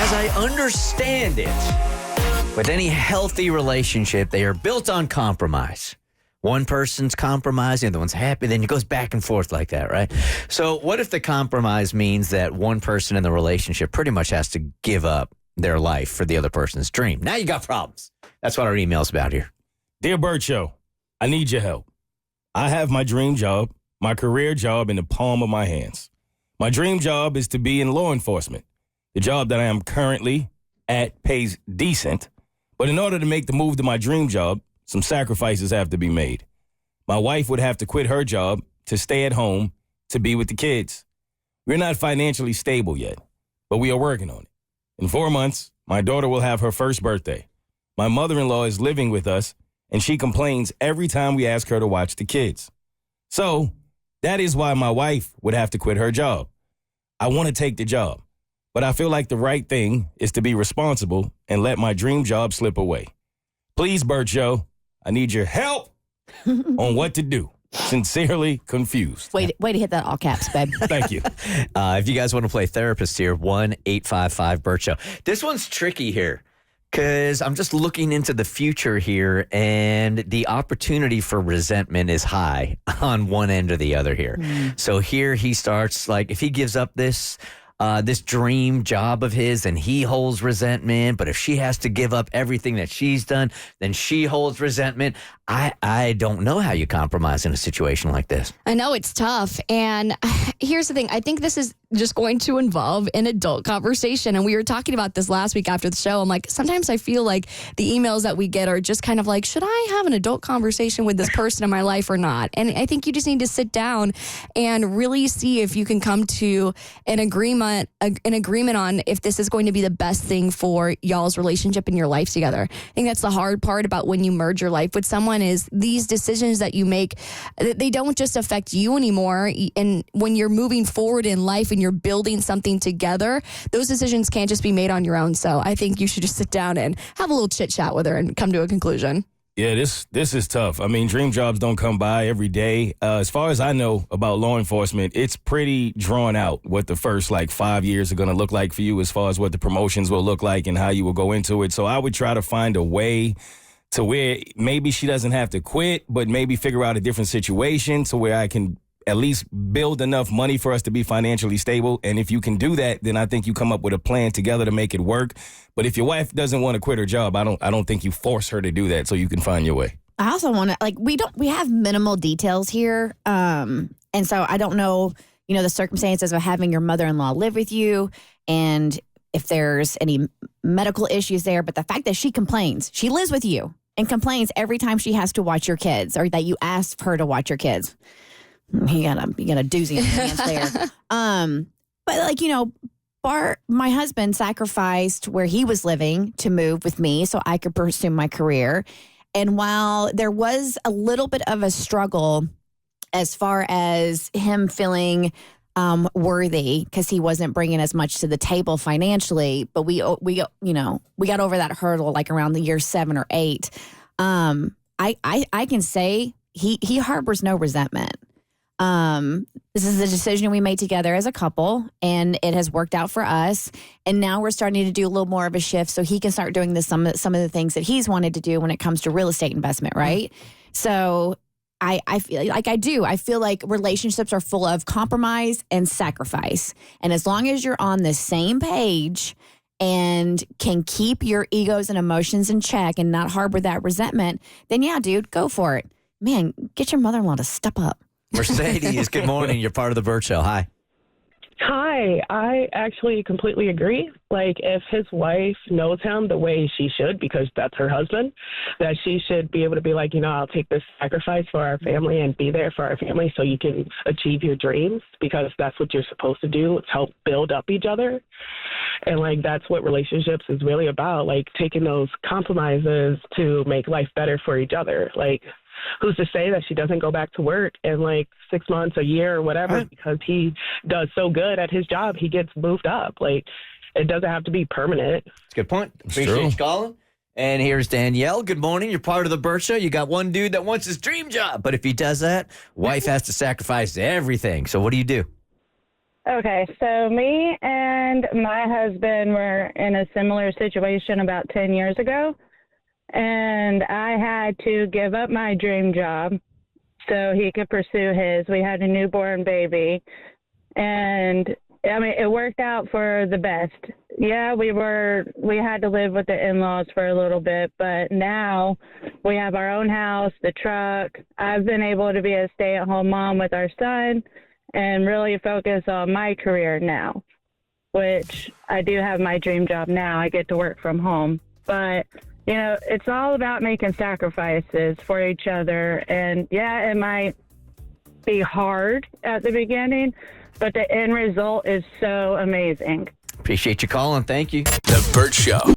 as I understand it, with any healthy relationship, they are built on compromise. One person's compromising, the other one's happy, then it goes back and forth like that, right? So what if the compromise means that one person in the relationship pretty much has to give up their life for the other person's dream? Now you got problems. That's what our email's about here. Dear Bert Show, I need your help. I have my dream job, my career job in the palm of my hands. My dream job is to be in law enforcement. The job that I am currently at pays decent, but in order to make the move to my dream job, some sacrifices have to be made. My wife would have to quit her job to stay at home to be with the kids. We're not financially stable yet, but we are working on it. In 4 months, my daughter will have her first birthday. My mother-in-law is living with us, and she complains every time we ask her to watch the kids. So that is why my wife would have to quit her job. I want to take the job, but I feel like the right thing is to be responsible and let my dream job slip away. Please, Bert Show, I need your help on what to do. Sincerely confused. Way to hit that all caps, babe. Thank you. If you guys want to play therapist here, 1-855-BERT Show. This one's tricky here because I'm just looking into the future here, and the opportunity for resentment is high on one end or the other here. So here he starts, like, if he gives up this dream job of his, and he holds resentment. But if she has to give up everything that she's done, then she holds resentment. I don't know how you compromise in a situation like this. I know it's tough. And here's the thing. I think this is just going to involve an adult conversation. And we were talking about this last week after the show. I'm like, sometimes I feel like the emails that we get are just kind of like, should I have an adult conversation with this person in my life or not? And I think you just need to sit down and really see if you can come to an agreement on if this is going to be the best thing for y'all's relationship and your life together. I think that's the hard part about when you merge your life with someone is these decisions that you make, they don't just affect you anymore. And when you're moving forward in life and you're building something together, those decisions can't just be made on your own. So I think you should just sit down and have a little chit chat with her and come to a conclusion. Yeah, this is tough. I mean, dream jobs don't come by every day. As far as I know about law enforcement, it's pretty drawn out what the first 5 years are going to look like for you as far as what the promotions will look like and how you will go into it. So I would try to find a way to where maybe she doesn't have to quit, but maybe figure out a different situation to where I can at least build enough money for us to be financially stable. And if you can do that, then I think you come up with a plan together to make it work. But if your wife doesn't want to quit her job, I don't think you force her to do that so you can find your way. I also want to, we have minimal details here. And so I don't know, the circumstances of having your mother-in-law live with you and if there's any medical issues there. But the fact that she complains, she lives with you and complains every time she has to watch your kids or that you ask her to watch your kids. You got a doozy in your hands there. But Bart, my husband, sacrificed where he was living to move with me so I could pursue my career. And while there was a little bit of a struggle as far as him feeling worthy because he wasn't bringing as much to the table financially, but we got over that hurdle around the year 7 or 8. I can say he harbors no resentment. This is a decision we made together as a couple, and it has worked out for us. And now we're starting to do a little more of a shift so he can start doing some of the things that he's wanted to do when it comes to real estate investment, right? So I feel like I feel like relationships are full of compromise and sacrifice. And as long as you're on the same page and can keep your egos and emotions in check and not harbor that resentment, then yeah, dude, go for it. Man, get your mother-in-law to step up. Mercedes, good morning. You're part of the Bert Show. Hi. Hi. I actually completely agree. If his wife knows him the way she should, because that's her husband, that she should be able to be I'll take this sacrifice for our family and be there for our family so you can achieve your dreams, because that's what you're supposed to do. It's help build up each other. And that's what relationships is really about, taking those compromises to make life better for each other. Who's to say that she doesn't go back to work in 6 months, a year, or whatever, because he does so good at his job, he gets moved up. It doesn't have to be permanent. That's a good point. Appreciate you calling. And here's Danielle. Good morning. You're part of the Bert Show. You got one dude that wants his dream job, but if he does that, wife has to sacrifice everything. So what do you do? Okay, so me and my husband were in a similar situation about 10 years ago, and I had to give up my dream job so he could pursue his. We had a newborn baby, and I mean, it worked out for the best. Yeah, we had to live with the in-laws for a little bit, but now we have our own house, the truck. I've been able to be a stay-at-home mom with our son and really focus on my career now, which I do have my dream job now. I get to work from home. But, you know, it's all about making sacrifices for each other. And, yeah, it might be hard at the beginning, but the end result is so amazing. Appreciate you calling. Thank you. The Bert Show.